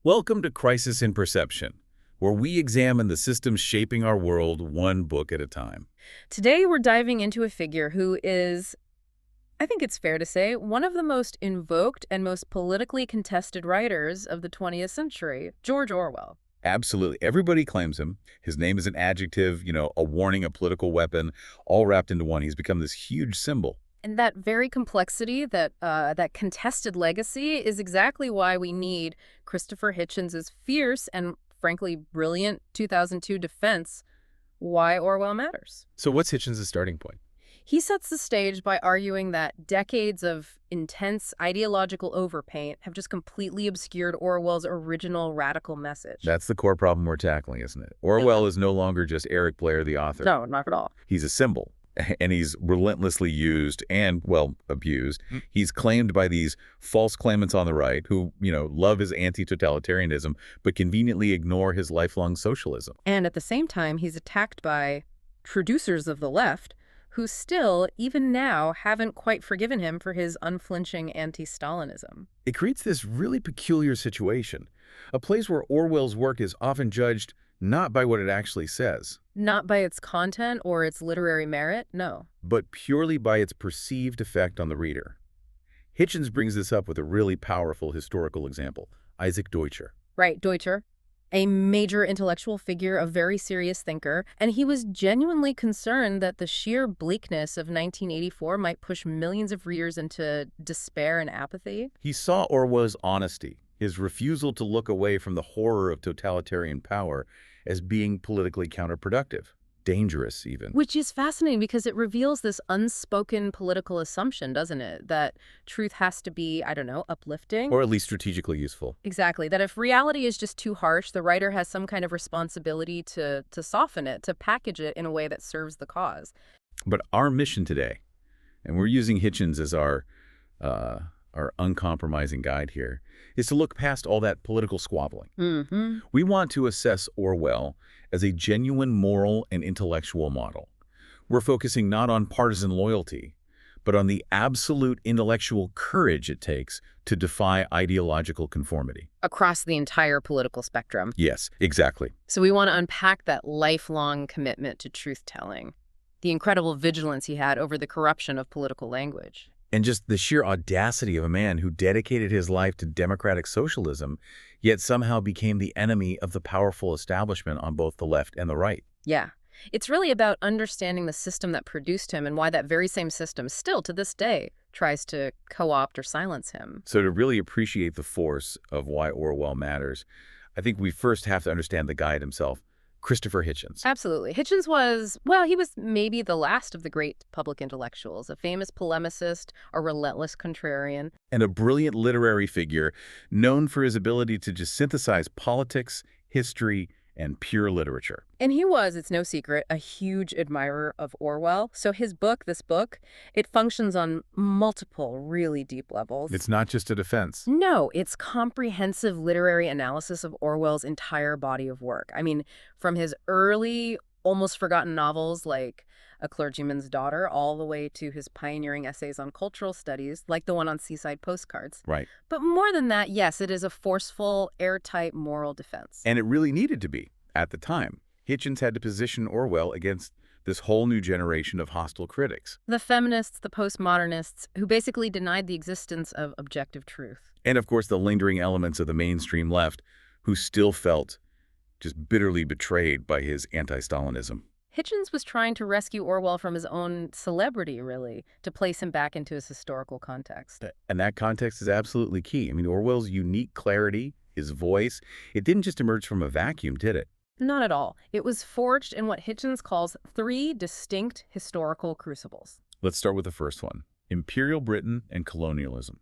Welcome to Crisis in Perception, where we examine the systems shaping our world one book at a time. Today, we're diving into a figure who is, I think it's fair to say, one of the most invoked and most politically contested writers of the 20th century, George Orwell. Absolutely. Everybody claims him. His name is an adjective, a warning, a political weapon, all wrapped into one. He's become this huge symbol. And that very complexity, that contested legacy, is exactly why we need Christopher Hitchens' fierce and, frankly, brilliant 2002 defense, Why Orwell Matters. So what's Hitchens' starting point? He sets the stage by arguing that decades of intense ideological overpaint have just completely obscured Orwell's original radical message. That's the core problem we're tackling, isn't it? Orwell is no longer just Eric Blair, the author. No, not at all. He's a symbol, and he's relentlessly used and, well, abused. He's claimed by these false claimants on the right who, love his anti-totalitarianism, but conveniently ignore his lifelong socialism. And at the same time, he's attacked by traducers of the left who still, even now, haven't quite forgiven him for his unflinching anti-Stalinism. It creates this really peculiar situation, a place where Orwell's work is often judged not by what it actually says, Not by its content or its literary merit, no. but purely by its perceived effect on the reader. Hitchens brings this up with a really powerful historical example, Isaac Deutscher. Right, Deutscher, a major intellectual figure, a very serious thinker, and he was genuinely concerned that the sheer bleakness of 1984 might push millions of readers into despair and apathy. He saw Orwell's honesty, his refusal to look away from the horror of totalitarian power, as being politically counterproductive, dangerous even. Which is fascinating because it reveals this unspoken political assumption, doesn't it? That truth has to be, uplifting. Or at least strategically useful. Exactly. That if reality is just too harsh, the writer has some kind of responsibility to soften it, to package it in a way that serves the cause. But our mission today, and we're using Hitchens as our uncompromising guide here, is to look past all that political squabbling. We want to assess Orwell as a genuine moral and intellectual model. We're focusing not on partisan loyalty, but on the absolute intellectual courage it takes to defy ideological conformity. Across the entire political spectrum. Yes, exactly. So we want to unpack that lifelong commitment to truth-telling, the incredible vigilance he had over the corruption of political language. And just the sheer audacity of a man who dedicated his life to democratic socialism, yet somehow became the enemy of the powerful establishment on both the left and the right. Yeah. It's really about understanding the system that produced him and why that very same system still, to this day, tries to co-opt or silence him. So to really appreciate the force of Why Orwell Matters, I think we first have to understand the guy himself, Christopher Hitchens. Absolutely. Hitchens he was maybe the last of the great public intellectuals, a famous polemicist, a relentless contrarian. And a brilliant literary figure known for his ability to just synthesize politics, history, and pure literature. And he was, it's no secret, a huge admirer of Orwell. So this book, it functions on multiple really deep levels. It's not just a defense. No, it's comprehensive literary analysis of Orwell's entire body of work. I mean, from his early, almost forgotten novels like A Clergyman's Daughter, all the way to his pioneering essays on cultural studies, like the one on Seaside Postcards. Right. But more than that, yes, it is a forceful, airtight moral defense. And it really needed to be at the time. Hitchens had to position Orwell against this whole new generation of hostile critics. The feminists, the postmodernists, who basically denied the existence of objective truth. And of course, the lingering elements of the mainstream left, who still felt just bitterly betrayed by his anti-Stalinism. Hitchens was trying to rescue Orwell from his own celebrity, really, to place him back into his historical context. And that context is absolutely key. I mean, Orwell's unique clarity, his voice, it didn't just emerge from a vacuum, did it? Not at all. It was forged in what Hitchens calls 3 distinct historical crucibles. Let's start with the first one, Imperial Britain and colonialism.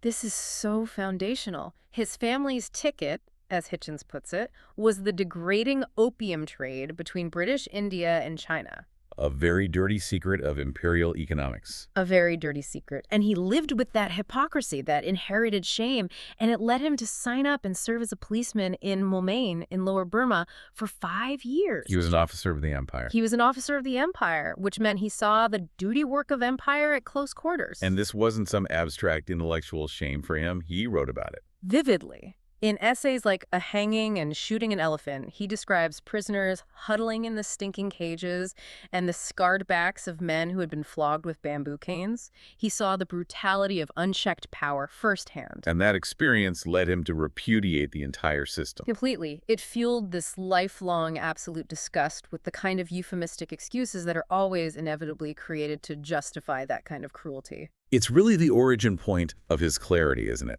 This is so foundational. His family's ticket, as Hitchens puts it, was the degrading opium trade between British India and China. A very dirty secret of imperial economics. A very dirty secret. And he lived with that hypocrisy, that inherited shame, and it led him to sign up and serve as a policeman in Moulmein in Lower Burma for 5 years. He was an officer of the empire. He was an officer of the empire, which meant he saw the duty work of empire at close quarters. And this wasn't some abstract intellectual shame for him. He wrote about it. Vividly. In essays like A Hanging and Shooting an Elephant, he describes prisoners huddling in the stinking cages and the scarred backs of men who had been flogged with bamboo canes. He saw the brutality of unchecked power firsthand. And that experience led him to repudiate the entire system. Completely. It fueled this lifelong absolute disgust with the kind of euphemistic excuses that are always inevitably created to justify that kind of cruelty. It's really the origin point of his clarity, isn't it?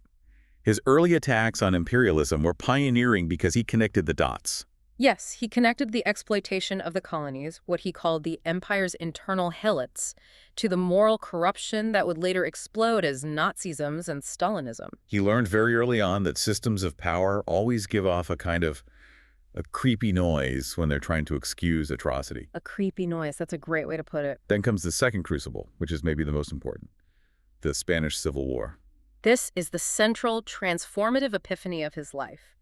His early attacks on imperialism were pioneering because he connected the dots. Yes, he connected the exploitation of the colonies, what he called the empire's internal helots, to the moral corruption that would later explode as Nazism and Stalinism. He learned very early on that systems of power always give off a kind of a creepy noise when they're trying to excuse atrocity. A creepy noise, that's a great way to put it. Then comes the second crucible, which is maybe the most important, the Spanish Civil War. This is the central, transformative epiphany of his life.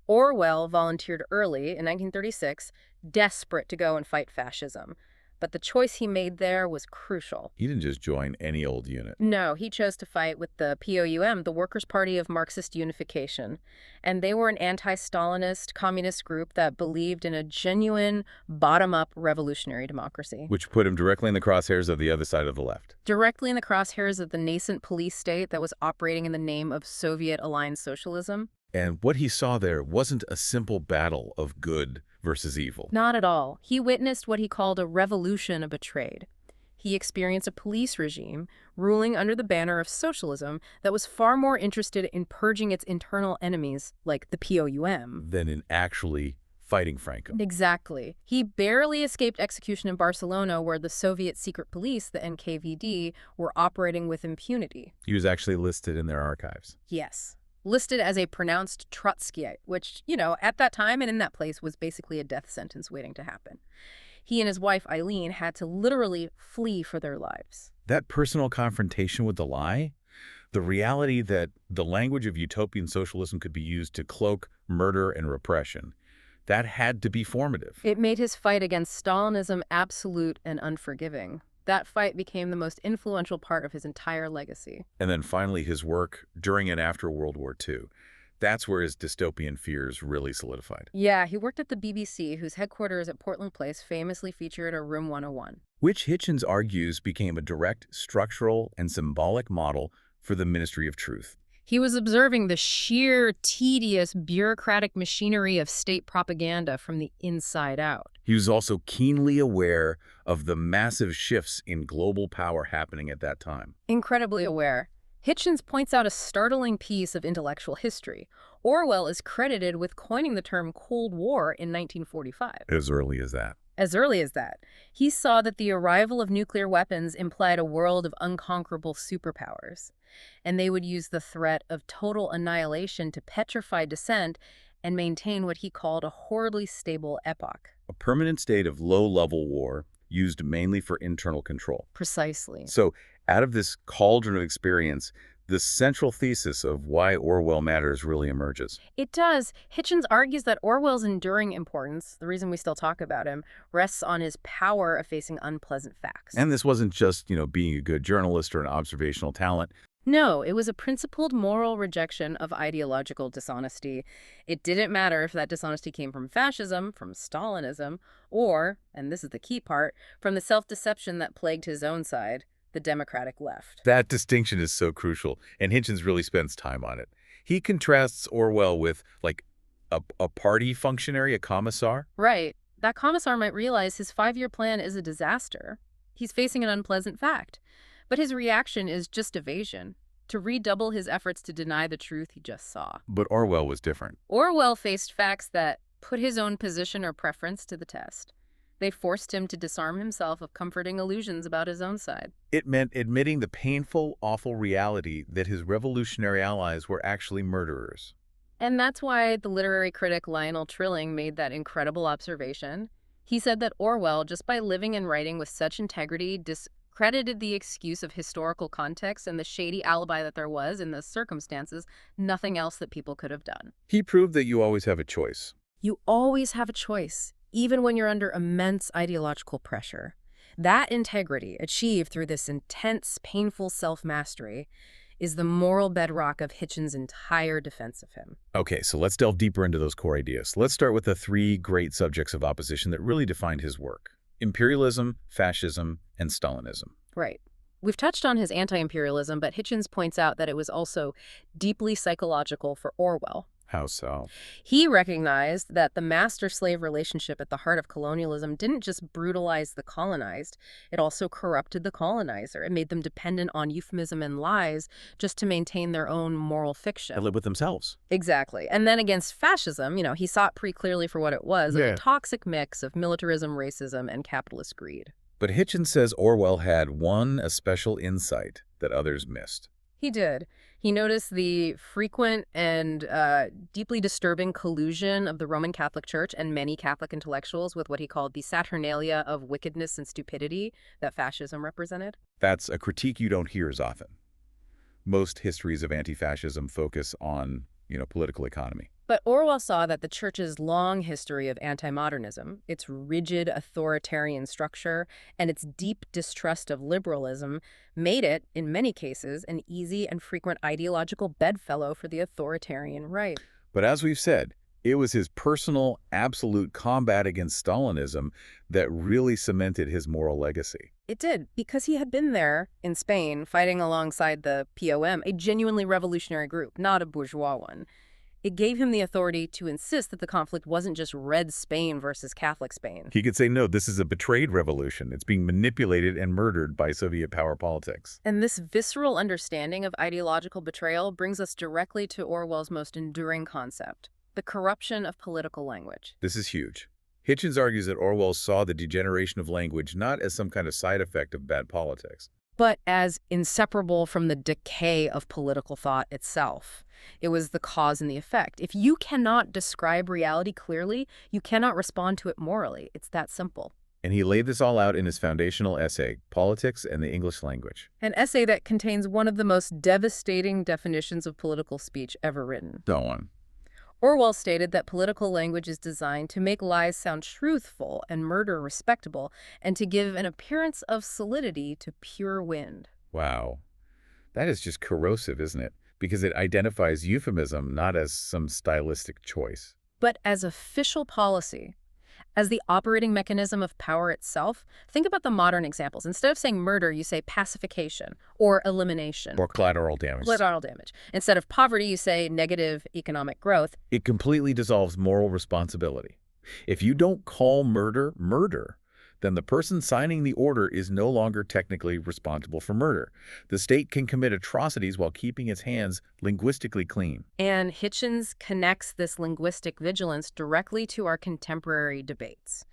Orwell volunteered early, in 1936, desperate to go and fight fascism. But the choice he made there was crucial. He didn't just join any old unit. No, he chose to fight with the POUM, the Workers' Party of Marxist Unification. And they were an anti-Stalinist communist group that believed in a genuine, bottom-up revolutionary democracy. Which put him directly in the crosshairs of the other side of the left. Directly in the crosshairs of the nascent police state that was operating in the name of Soviet-aligned socialism. And what he saw there wasn't a simple battle of good versus evil. Not at all. He witnessed what he called a revolution betrayed. He experienced a police regime ruling under the banner of socialism that was far more interested in purging its internal enemies, like the POUM, than in actually fighting Franco. Exactly. He barely escaped execution in Barcelona, where the Soviet secret police, the NKVD, were operating with impunity. He was actually listed in their archives. Yes. Listed as a pronounced Trotskyite, which, at that time and in that place was basically a death sentence waiting to happen. He and his wife, Eileen, had to literally flee for their lives. That personal confrontation with the lie, the reality that the language of utopian socialism could be used to cloak murder and repression, that had to be formative. It made his fight against Stalinism absolute and unforgiving. That fight became the most influential part of his entire legacy. And then finally his work during and after World War II. That's where his dystopian fears really solidified. Yeah, he worked at the BBC, whose headquarters at Portland Place famously featured a Room 101. Which Hitchens argues became a direct structural and symbolic model for the Ministry of Truth. He was observing the sheer, tedious, bureaucratic machinery of state propaganda from the inside out. He was also keenly aware of the massive shifts in global power happening at that time. Incredibly aware. Hitchens points out a startling piece of intellectual history. Orwell is credited with coining the term Cold War in 1945. As early as that. As early as that. He saw that the arrival of nuclear weapons implied a world of unconquerable superpowers, and they would use the threat of total annihilation to petrify dissent and maintain what he called a horribly stable epoch. A permanent state of low-level war used mainly for internal control. Precisely. So, out of this cauldron of experience, the central thesis of why Orwell Matters really emerges. It does. Hitchens argues that Orwell's enduring importance, the reason we still talk about him, rests on his power of facing unpleasant facts. And this wasn't just, being a good journalist or an observational talent. No, it was a principled moral rejection of ideological dishonesty. It didn't matter if that dishonesty came from fascism, from Stalinism, or, and this is the key part, from the self-deception that plagued his own side, the democratic left. That distinction is so crucial, and Hitchens really spends time on it. He contrasts Orwell with, a party functionary, a commissar. Right. That commissar might realize his 5-year plan is a disaster. He's facing an unpleasant fact. But his reaction is just evasion, to redouble his efforts to deny the truth he just saw. But Orwell was different. Orwell faced facts that put his own position or preference to the test. They forced him to disarm himself of comforting illusions about his own side. It meant admitting the painful, awful reality that his revolutionary allies were actually murderers. And that's why the literary critic Lionel Trilling made that incredible observation. He said that Orwell, just by living and writing with such integrity, discredited the excuse of historical context and the shady alibi that there was in the circumstances, nothing else that people could have done. He proved that you always have a choice. You always have a choice, even when you're under immense ideological pressure. That integrity, achieved through this intense, painful self-mastery, is the moral bedrock of Hitchens' entire defense of him. Okay, so let's delve deeper into those core ideas. Let's start with the three great subjects of opposition that really defined his work: imperialism, fascism, and Stalinism. Right. We've touched on his anti-imperialism, but Hitchens points out that it was also deeply psychological for Orwell. How so? He recognized that the master-slave relationship at the heart of colonialism didn't just brutalize the colonized, it also corrupted the colonizer. It made them dependent on euphemism and lies just to maintain their own moral fiction. They live with themselves. Exactly. And then against fascism, he saw it pretty clearly for what it was, a toxic mix of militarism, racism, and capitalist greed. But Hitchens says Orwell had a special insight that others missed. He did. He noticed the frequent and deeply disturbing collusion of the Roman Catholic Church and many Catholic intellectuals with what he called the saturnalia of wickedness and stupidity that fascism represented. That's a critique you don't hear as often. Most histories of anti-fascism focus on, political economy. But Orwell saw that the Church's long history of anti-modernism, its rigid authoritarian structure, and its deep distrust of liberalism made it, in many cases, an easy and frequent ideological bedfellow for the authoritarian right. But as we've said, it was his personal, absolute combat against Stalinism that really cemented his moral legacy. It did, because he had been there in Spain fighting alongside the POM, a genuinely revolutionary group, not a bourgeois one. It gave him the authority to insist that the conflict wasn't just Red Spain versus Catholic Spain. He could say, no, this is a betrayed revolution. It's being manipulated and murdered by Soviet power politics. And this visceral understanding of ideological betrayal brings us directly to Orwell's most enduring concept, the corruption of political language. This is huge. Hitchens argues that Orwell saw the degeneration of language not as some kind of side effect of bad politics, but as inseparable from the decay of political thought itself. It was the cause and the effect. If you cannot describe reality clearly, you cannot respond to it morally. It's that simple. And he laid this all out in his foundational essay, Politics and the English Language. An essay that contains one of the most devastating definitions of political speech ever written. Go on. Orwell stated that political language is designed to make lies sound truthful and murder respectable, and to give an appearance of solidity to pure wind. Wow. That is just corrosive, isn't it? Because it identifies euphemism not as some stylistic choice, but as official policy. As the operating mechanism of power itself, think about the modern examples. Instead of saying murder, you say pacification or elimination. Or collateral damage. Collateral damage. Instead of poverty, you say negative economic growth. It completely dissolves moral responsibility. If you don't call murder, murder, then the person signing the order is no longer technically responsible for murder. The state can commit atrocities while keeping its hands linguistically clean. And Hitchens connects this linguistic vigilance directly to our contemporary debates.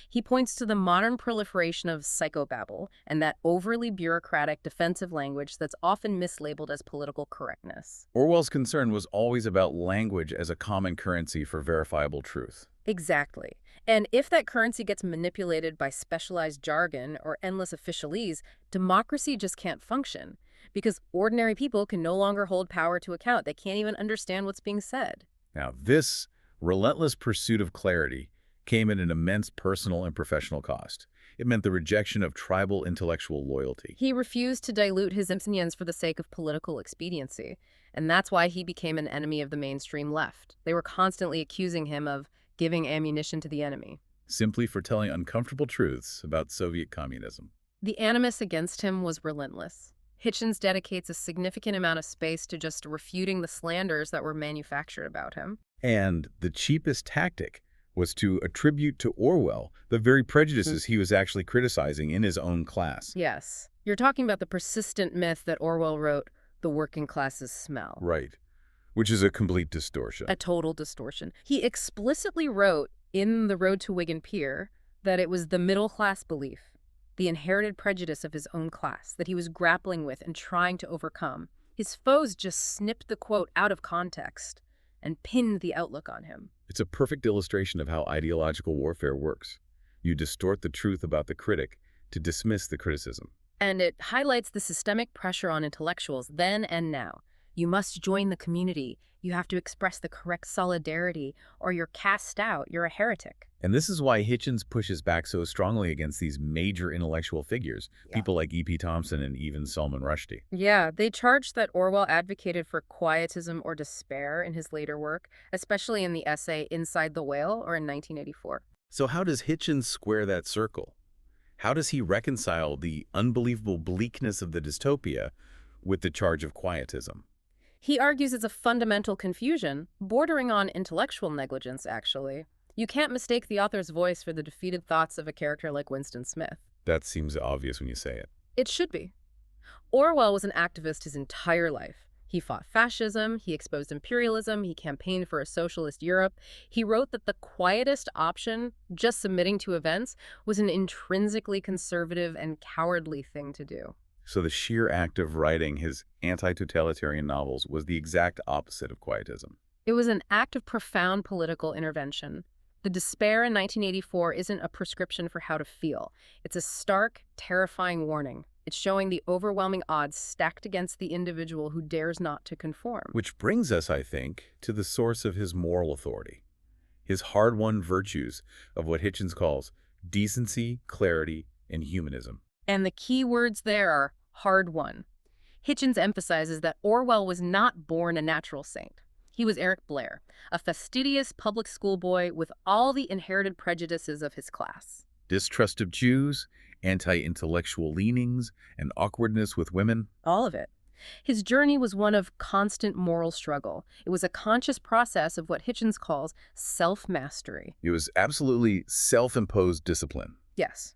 He points to the modern proliferation of psychobabble and that overly bureaucratic defensive language that's often mislabeled as political correctness. Orwell's concern was always about language as a common currency for verifiable truth. Exactly. And if that currency gets manipulated by specialized jargon or endless officialese, democracy just can't function, because ordinary people can no longer hold power to account. They can't even understand what's being said. Now, this relentless pursuit of clarity came at an immense personal and professional cost. It meant the rejection of tribal intellectual loyalty. He refused to dilute his opinions for the sake of political expediency, and that's why he became an enemy of the mainstream left. They were constantly accusing him of giving ammunition to the enemy. Simply for telling uncomfortable truths about Soviet communism. The animus against him was relentless. Hitchens dedicates a significant amount of space to just refuting the slanders that were manufactured about him. And the cheapest tactic was to attribute to Orwell the very prejudices he was actually criticizing in his own class. Yes. You're talking about the persistent myth that Orwell wrote, "The working classes smell." Right. Which is a complete distortion. A total distortion. He explicitly wrote in The Road to Wigan Pier that it was the middle-class belief, the inherited prejudice of his own class, that he was grappling with and trying to overcome. His foes just snipped the quote out of context and pinned the outlook on him. It's a perfect illustration of how ideological warfare works. You distort the truth about the critic to dismiss the criticism. And it highlights the systemic pressure on intellectuals then and now You must join the community. You have to express the correct solidarity, or you're cast out. You're a heretic. And this is why Hitchens pushes back so strongly against these major intellectual figures, Yeah. people like E.P. Thompson and even Salman Rushdie. Yeah, they charged that Orwell advocated for quietism or despair in his later work, especially in the essay Inside the Whale or in 1984. So how does Hitchens square that circle? How does he reconcile the unbelievable bleakness of the dystopia with the charge of quietism? He argues it's a fundamental confusion, bordering on intellectual negligence, actually. You can't mistake the author's voice for the defeated thoughts of a character like Winston Smith. That seems obvious when you say it. It should be. Orwell was an activist his entire life. He fought fascism, he exposed imperialism, he campaigned for a socialist Europe. He wrote that the quietest option, just submitting to events, was an intrinsically conservative and cowardly thing to do. So the sheer act of writing his anti-totalitarian novels was the exact opposite of quietism. It was an act of profound political intervention. The despair in 1984 isn't a prescription for how to feel. It's a stark, terrifying warning. It's showing the overwhelming odds stacked against the individual who dares not to conform. Which brings us, I think, to the source of his moral authority, his hard-won virtues of what Hitchens calls decency, clarity, and humanism. And the key words there are hard-won. Hitchens emphasizes that Orwell was not born a natural saint. He was Eric Blair, a fastidious public school boy with all the inherited prejudices of his class. Distrust of Jews, anti-intellectual leanings, and awkwardness with women. All of it. His journey was one of constant moral struggle. It was a conscious process of what Hitchens calls self-mastery. It was absolutely self-imposed discipline. Yes.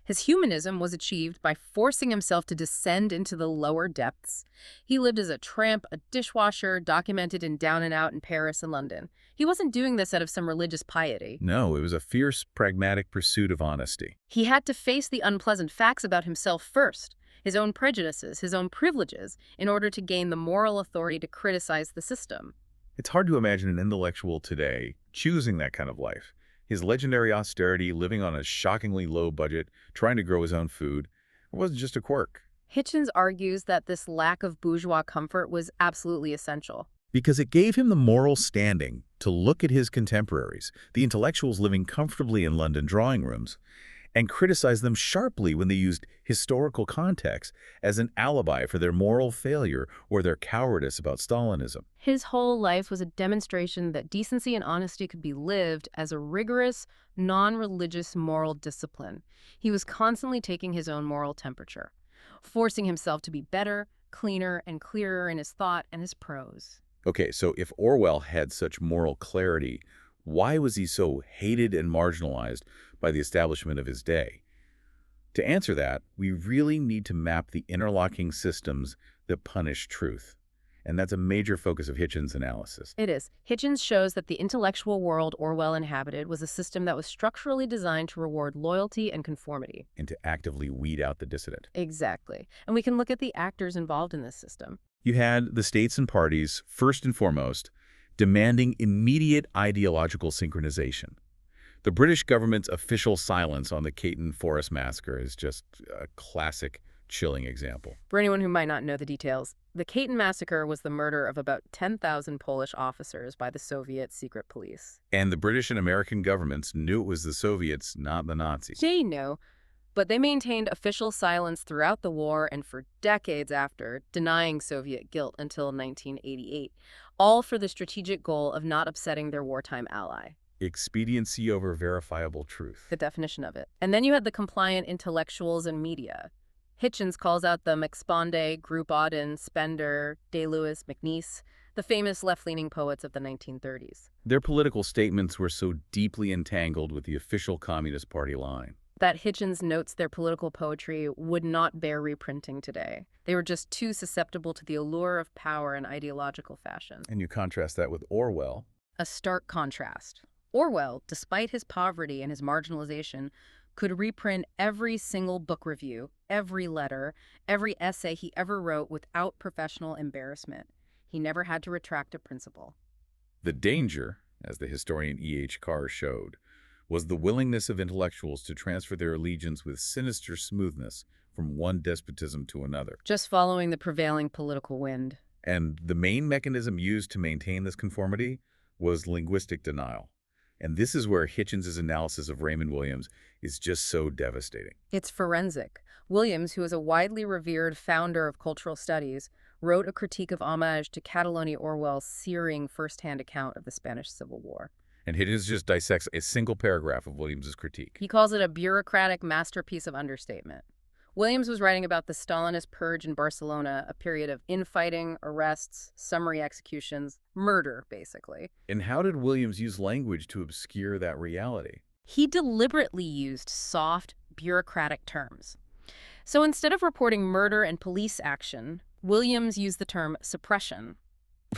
His humanism was achieved by forcing himself to descend into the lower depths. He lived as a tramp, a dishwasher, documented in Down and Out in Paris and London. He wasn't doing this out of some religious piety. No, it was a fierce, pragmatic pursuit of honesty. He had to face the unpleasant facts about himself first, his own prejudices, his own privileges, in order to gain the moral authority to criticize the system. It's hard to imagine an intellectual today choosing that kind of life. His legendary austerity, living on a shockingly low budget, trying to grow his own food, it wasn't just a quirk. Hitchens argues that this lack of bourgeois comfort was absolutely essential. Because it gave him the moral standing to look at his contemporaries, the intellectuals living comfortably in London drawing rooms, and criticize them sharply when they used historical context as an alibi for their moral failure or their cowardice about Stalinism. His whole life was a demonstration that decency and honesty could be lived as a rigorous, non-religious moral discipline. He was constantly taking his own moral temperature, forcing himself to be better, cleaner, and clearer in his thought and his prose. Okay, so if Orwell had such moral clarity, why was he so hated and marginalized by the establishment of his day? To answer that, we really need to map the interlocking systems that punish truth. And that's a major focus of Hitchens' analysis. It is. Hitchens shows that the intellectual world Orwell inhabited was a system that was structurally designed to reward loyalty and conformity. And to actively weed out the dissident. Exactly. And we can look at the actors involved in this system. You had the states and parties, first and foremost, demanding immediate ideological synchronization. The British government's official silence on the Caton Forest massacre is just a classic, chilling example. For anyone who might not know the details, the Caton massacre was the murder of about 10,000 Polish officers by the Soviet secret police. And the British and American governments knew it was the Soviets, not the Nazis. They knew, but they maintained official silence throughout the war and for decades after, denying Soviet guilt until 1988, all for the strategic goal of not upsetting their wartime ally. Expediency over verifiable truth. The definition of it. And then you had the compliant intellectuals and media. Hitchens calls out the McSponde, Auden, Spender, Day-Lewis, McNeice, the famous left-leaning poets of the 1930s. Their political statements were so deeply entangled with the official Communist Party line that Hitchens notes their political poetry would not bear reprinting today. They were just too susceptible to the allure of power and ideological fashion. And you contrast that with Orwell. A stark contrast. Orwell, despite his poverty and his marginalization, could reprint every single book review, every letter, every essay he ever wrote without professional embarrassment. He never had to retract a principle. The danger, as the historian E.H. Carr showed, was the willingness of intellectuals to transfer their allegiance with sinister smoothness from one despotism to another. Just following the prevailing political wind. And the main mechanism used to maintain this conformity was linguistic denial. And this is where Hitchens' analysis of Raymond Williams is just so devastating. It's forensic. Williams, who is a widely revered founder of cultural studies, wrote a critique of homage to Catalonia Orwell's searing first-hand account of the Spanish Civil War. And Hitchens just dissects a single paragraph of Williams' critique. He calls it a bureaucratic masterpiece of understatement. Williams was writing about the Stalinist purge in Barcelona, a period of infighting, arrests, summary executions, murder, basically. And how did Williams use language to obscure that reality? He deliberately used soft, bureaucratic terms. So instead of reporting murder and police action, Williams used the term suppression.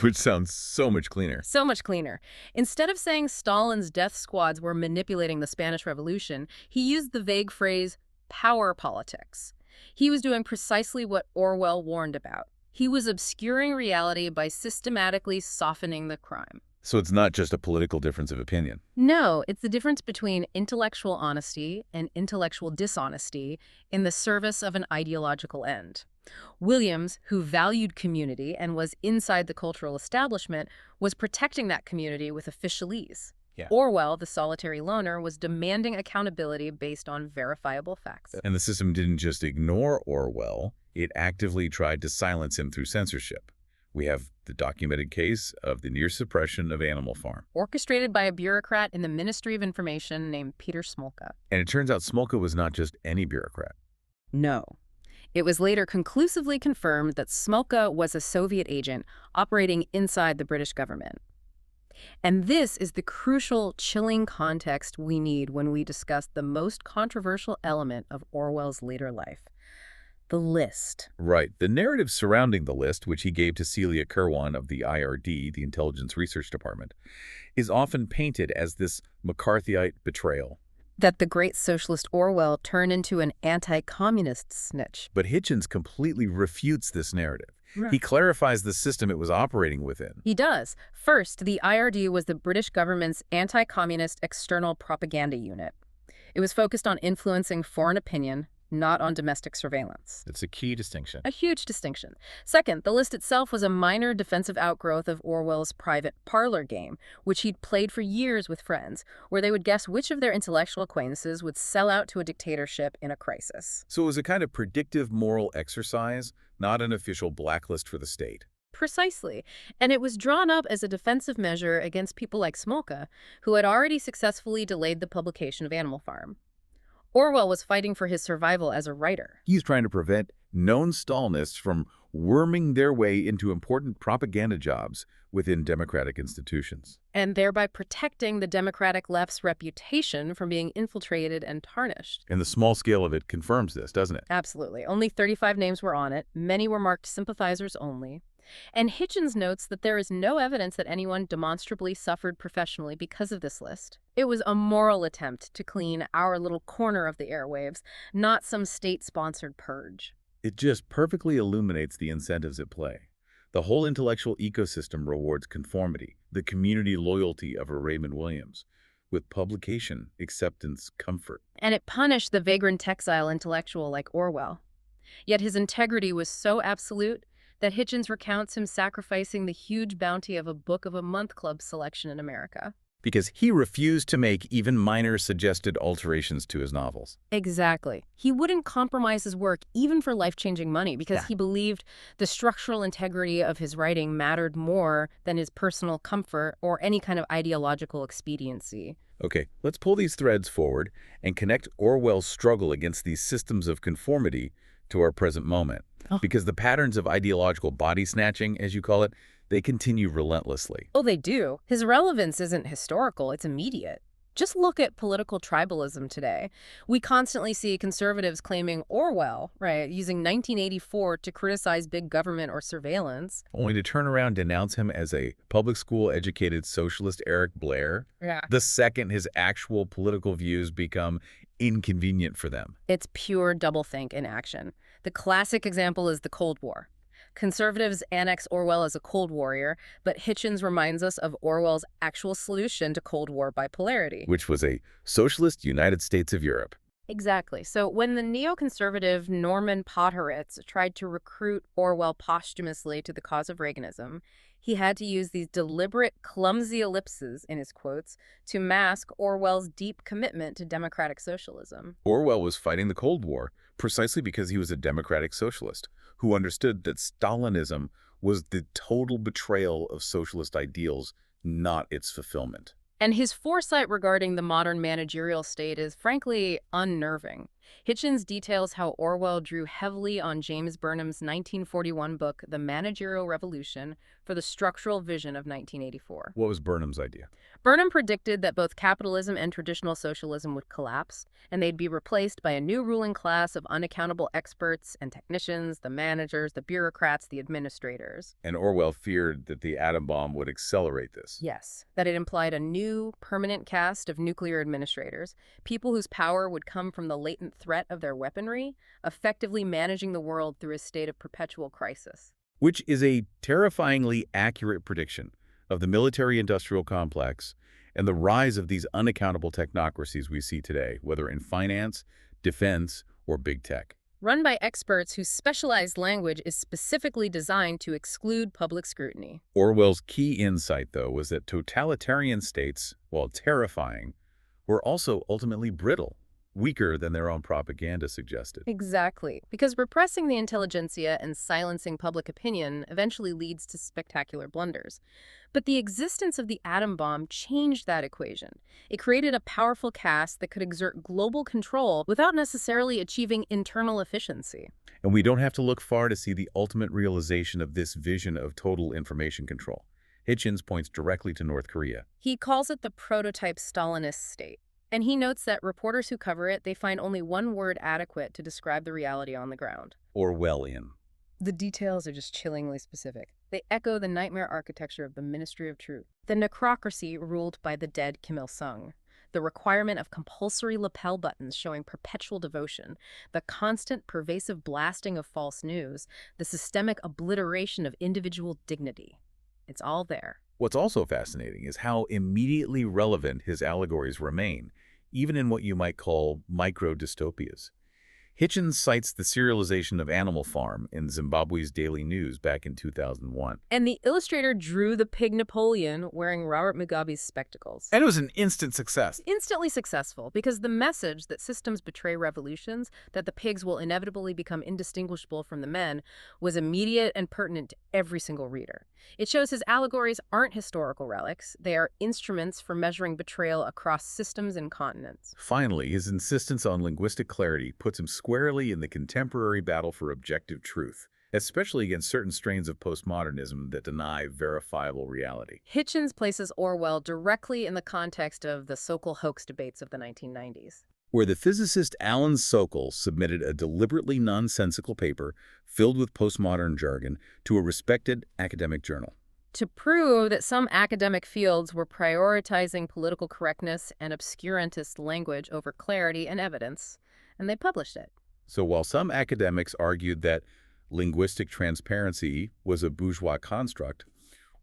Which sounds so much cleaner. So much cleaner. Instead of saying Stalin's death squads were manipulating the Spanish Revolution, he used the vague phrase power politics. He was doing precisely what Orwell warned about. He was obscuring reality by systematically softening the crime. So it's not just a political difference of opinion. No, it's the difference between intellectual honesty and intellectual dishonesty in the service of an ideological end. Williams, who valued community and was inside the cultural establishment, was protecting that community with officialese. Yeah. Orwell, the solitary loner, was demanding accountability based on verifiable facts. And the system didn't just ignore Orwell, it actively tried to silence him through censorship. We have the documented case of the near suppression of Animal Farm. Orchestrated by a bureaucrat in the Ministry of Information named Peter Smolka. And it turns out Smolka was not just any bureaucrat. No. It was later conclusively confirmed that Smolka was a Soviet agent operating inside the British government. And this is the crucial, chilling context we need when we discuss the most controversial element of Orwell's later life. The list. Right. The narrative surrounding the list, which he gave to Celia Kirwan of the IRD, the Intelligence Research Department, is often painted as this McCarthyite betrayal. That the great socialist Orwell turned into an anti-communist snitch. But Hitchens completely refutes this narrative. Right. He clarifies the system it was operating within. He does. First, the IRD was the British government's anti-communist external propaganda unit. It was focused on influencing foreign opinion, not on domestic surveillance. It's a key distinction. A huge distinction. Second, the list itself was a minor defensive outgrowth of Orwell's private parlor game, which he'd played for years with friends, where they would guess which of their intellectual acquaintances would sell out to a dictatorship in a crisis. So it was a kind of predictive moral exercise, not an official blacklist for the state. Precisely. And it was drawn up as a defensive measure against people like Smolka, who had already successfully delayed the publication of Animal Farm. Orwell was fighting for his survival as a writer. He's trying to prevent known Stalinists from worming their way into important propaganda jobs within democratic institutions. And thereby protecting the democratic left's reputation from being infiltrated and tarnished. And the small scale of it confirms this, doesn't it? Absolutely. Only 35 names were on it. Many were marked sympathizers only. And Hitchens notes that there is no evidence that anyone demonstrably suffered professionally because of this list. It was a moral attempt to clean our little corner of the airwaves, not some state-sponsored purge. It just perfectly illuminates the incentives at play. The whole intellectual ecosystem rewards conformity, the community loyalty of a Raymond Williams, with publication, acceptance, comfort. And it punished the vagrant exile intellectual like Orwell. Yet his integrity was so absolute that Hitchens recounts him sacrificing the huge bounty of a Book of a Month Club selection in America. Because he refused to make even minor suggested alterations to his novels. Exactly. He wouldn't compromise his work even for life-changing money because he believed the structural integrity of his writing mattered more than his personal comfort or any kind of ideological expediency. Okay, let's pull these threads forward and connect Orwell's struggle against these systems of conformity to our present moment. Because the patterns of ideological body snatching, as you call it, they continue relentlessly. Oh, they do. His relevance isn't historical, it's immediate. Just look at political tribalism today. We constantly see conservatives claiming Orwell, right, using 1984 to criticize big government or surveillance. Only to turn around and denounce him as a public school-educated socialist Eric Blair, the second his actual political views become inconvenient for them. It's pure doublethink in action. The classic example is the Cold War. Conservatives annex Orwell as a Cold Warrior, but Hitchens reminds us of Orwell's actual solution to Cold War bipolarity. Which was a socialist United States of Europe. Exactly. So when the neoconservative Norman Podhoretz tried to recruit Orwell posthumously to the cause of Reaganism, he had to use these deliberate, clumsy ellipses in his quotes to mask Orwell's deep commitment to democratic socialism. Orwell was fighting the Cold War precisely because he was a democratic socialist who understood that Stalinism was the total betrayal of socialist ideals, not its fulfillment. And his foresight regarding the modern managerial state is frankly unnerving. Hitchens details how Orwell drew heavily on James Burnham's 1941 book, The Managerial Revolution, for the structural vision of 1984. What was Burnham's idea? Burnham predicted that both capitalism and traditional socialism would collapse, and they'd be replaced by a new ruling class of unaccountable experts and technicians, the managers, the bureaucrats, the administrators. And Orwell feared that the atom bomb would accelerate this. Yes, that it implied a new, permanent caste of nuclear administrators, people whose power would come from the latent threat of their weaponry, effectively managing the world through a state of perpetual crisis. Which is a terrifyingly accurate prediction of the military-industrial complex and the rise of these unaccountable technocracies we see today, whether in finance, defense, or big tech. Run by experts whose specialized language is specifically designed to exclude public scrutiny. Orwell's key insight, though, was that totalitarian states, while terrifying, were also ultimately brittle, weaker than their own propaganda suggested. Exactly, because repressing the intelligentsia and silencing public opinion eventually leads to spectacular blunders. But the existence of the atom bomb changed that equation. It created a powerful caste that could exert global control without necessarily achieving internal efficiency. And we don't have to look far to see the ultimate realization of this vision of total information control. Hitchens points directly to North Korea. He calls it the prototype Stalinist state. And he notes that reporters who cover it, they find only one word adequate to describe the reality on the ground. Orwellian. The details are just chillingly specific. They echo the nightmare architecture of the Ministry of Truth. The necrocracy ruled by the dead Kim Il-sung. The requirement of compulsory lapel buttons showing perpetual devotion. The constant, pervasive blasting of false news. The systemic obliteration of individual dignity. It's all there. What's also fascinating is how immediately relevant his allegories remain, even in what you might call micro-dystopias. Hitchens cites the serialization of Animal Farm in Zimbabwe's Daily News back in 2001. And the illustrator drew the pig Napoleon wearing Robert Mugabe's spectacles. And it was an instant success. Instantly successful, because the message that systems betray revolutions, that the pigs will inevitably become indistinguishable from the men, was immediate and pertinent to every single reader. It shows his allegories aren't historical relics. They are instruments for measuring betrayal across systems and continents. Finally, his insistence on linguistic clarity puts him squarely in the contemporary battle for objective truth, especially against certain strains of postmodernism that deny verifiable reality. Hitchens places Orwell directly in the context of the Sokal hoax debates of the 1990s. Where the physicist Alan Sokal submitted a deliberately nonsensical paper filled with postmodern jargon to a respected academic journal. To prove that some academic fields were prioritizing political correctness and obscurantist language over clarity and evidence, and they published it. So while some academics argued that linguistic transparency was a bourgeois construct,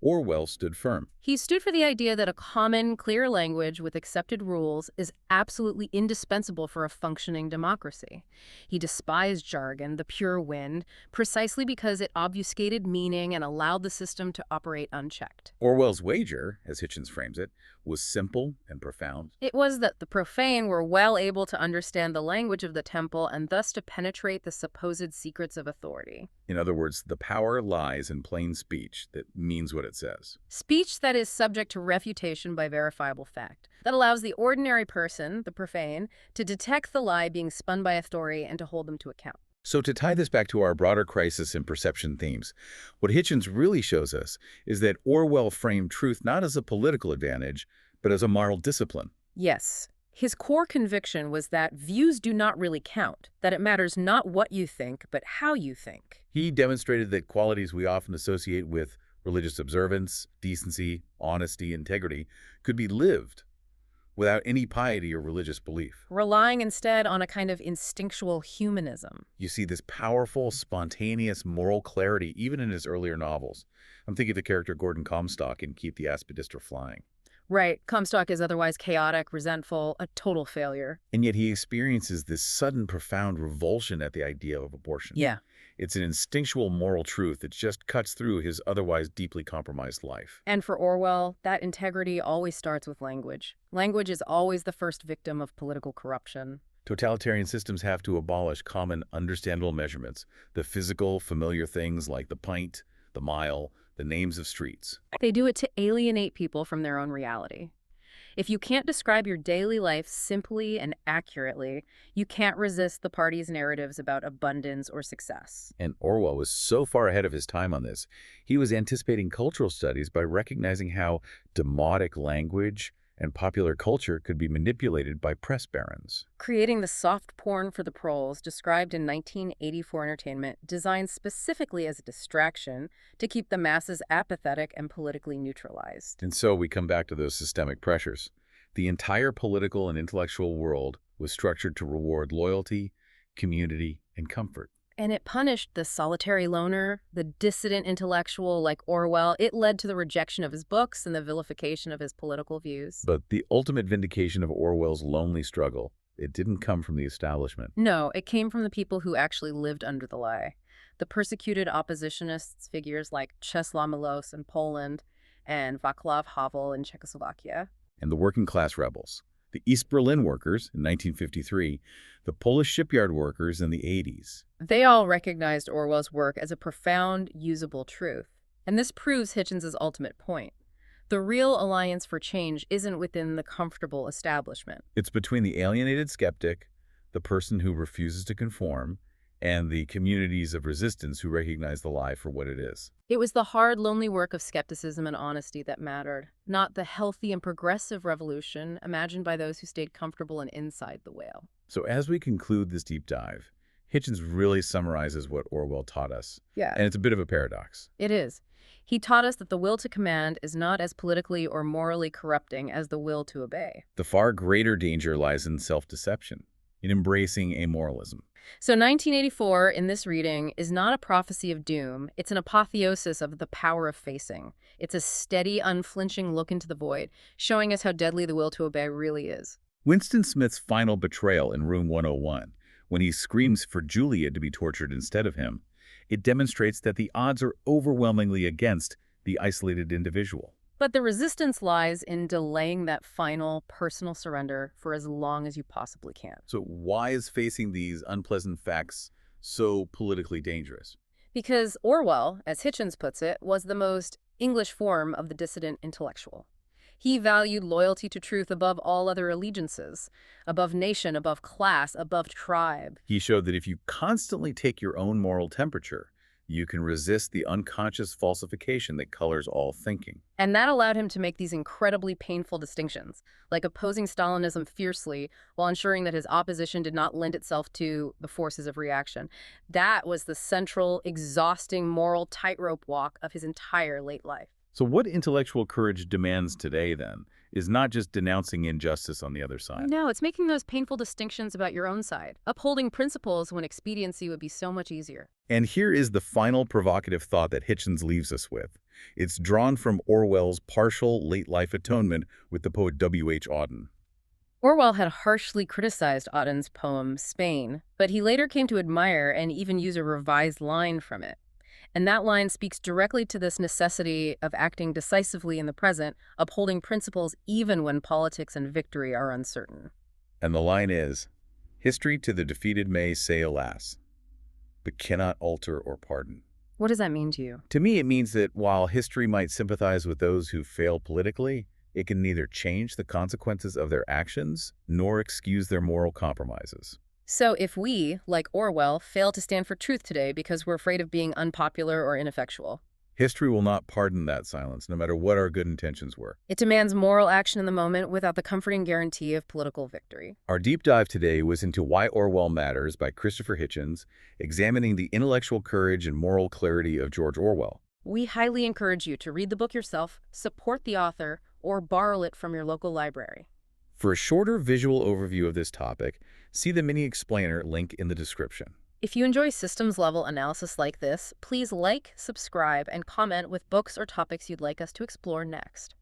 Orwell stood firm. He stood for the idea that a common, clear language with accepted rules is absolutely indispensable for a functioning democracy. He despised jargon, the pure wind, precisely because it obfuscated meaning and allowed the system to operate unchecked. Orwell's wager, as Hitchens frames it, was simple and profound. It was that the profane were well able to understand the language of the temple and thus to penetrate the supposed secrets of authority. In other words, the power lies in plain speech that means what it says. Speech that is subject to refutation by verifiable fact, that allows the ordinary person, the profane, to detect the lie being spun by authority and to hold them to account. So to tie this back to our broader crisis in perception themes, what Hitchens really shows us is that Orwell framed truth not as a political advantage, but as a moral discipline. Yes. His core conviction was that views do not really count, that it matters not what you think, but how you think. He demonstrated that qualities we often associate with religious observance, decency, honesty, integrity could be lived without any piety or religious belief. Relying instead on a kind of instinctual humanism. You see this powerful, spontaneous moral clarity even in his earlier novels. I'm thinking of the character Gordon Comstock in Keep the Aspidistra Flying. Right. Comstock is otherwise chaotic, resentful, a total failure. And yet he experiences this sudden, profound revulsion at the idea of abortion. Yeah. It's an instinctual moral truth that just cuts through his otherwise deeply compromised life. And for Orwell, that integrity always starts with language. Language is always the first victim of political corruption. Totalitarian systems have to abolish common, understandable measurements, the physical, familiar things like the pint, the mile, the names of streets. They do it to alienate people from their own reality. If you can't describe your daily life simply and accurately, you can't resist the party's narratives about abundance or success. And Orwell was so far ahead of his time on this. He was anticipating cultural studies by recognizing how demotic language and popular culture could be manipulated by press barons. Creating the soft porn for the proles described in 1984 Entertainment, designed specifically as a distraction to keep the masses apathetic and politically neutralized. And so we come back to those systemic pressures. The entire political and intellectual world was structured to reward loyalty, community, and comfort. And it punished the solitary loner, the dissident intellectual like Orwell. It led to the rejection of his books and the vilification of his political views. But the ultimate vindication of Orwell's lonely struggle, it didn't come from the establishment. No, it came from the people who actually lived under the lie. The persecuted oppositionists, figures like Czesław Milosz in Poland and Václav Havel in Czechoslovakia. And the working class rebels. The East Berlin workers in 1953, the Polish shipyard workers in the 80s. They all recognized Orwell's work as a profound, usable truth. And this proves Hitchens' ultimate point. The real alliance for change isn't within the comfortable establishment. It's between the alienated skeptic, the person who refuses to conform, and the communities of resistance who recognize the lie for what it is. It was the hard, lonely work of skepticism and honesty that mattered, not the healthy and progressive revolution imagined by those who stayed comfortable and inside the whale. So as we conclude this deep dive, Hitchens really summarizes what Orwell taught us. Yeah. And it's a bit of a paradox. It is. He taught us that the will to command is not as politically or morally corrupting as the will to obey. The far greater danger lies in self-deception, in embracing amoralism. So 1984, in this reading, is not a prophecy of doom. It's an apotheosis of the power of facing. It's a steady, unflinching look into the void, showing us how deadly the will to obey really is. Winston Smith's final betrayal in Room 101, when he screams for Julia to be tortured instead of him, it demonstrates that the odds are overwhelmingly against the isolated individual. But the resistance lies in delaying that final, personal surrender for as long as you possibly can. So why is facing these unpleasant facts so politically dangerous? Because Orwell, as Hitchens puts it, was the most English form of the dissident intellectual. He valued loyalty to truth above all other allegiances, above nation, above class, above tribe. He showed that if you constantly take your own moral temperature, you can resist the unconscious falsification that colors all thinking. And that allowed him to make these incredibly painful distinctions, like opposing Stalinism fiercely while ensuring that his opposition did not lend itself to the forces of reaction. That was the central, exhausting moral tightrope walk of his entire late life. So what intellectual courage demands today, then, is not just denouncing injustice on the other side. No, it's making those painful distinctions about your own side, upholding principles when expediency would be so much easier. And here is the final provocative thought that Hitchens leaves us with. It's drawn from Orwell's partial late-life atonement with the poet W.H. Auden. Orwell had harshly criticized Auden's poem, Spain, but he later came to admire and even use a revised line from it. And that line speaks directly to this necessity of acting decisively in the present, upholding principles even when politics and victory are uncertain. And the line is, "History to the defeated may say alas, but cannot alter or pardon." What does that mean to you? To me, it means that while history might sympathize with those who fail politically, it can neither change the consequences of their actions nor excuse their moral compromises. So if we, like Orwell, fail to stand for truth today because we're afraid of being unpopular or ineffectual, history will not pardon that silence, no matter what our good intentions were. It demands moral action in the moment without the comforting guarantee of political victory. Our deep dive today was into Why Orwell Matters by Christopher Hitchens, examining the intellectual courage and moral clarity of George Orwell. We highly encourage you to read the book yourself, support the author, or borrow it from your local library. For a shorter visual overview of this topic, see the mini explainer link in the description. If you enjoy systems-level analysis like this, please like, subscribe, and comment with books or topics you'd like us to explore next.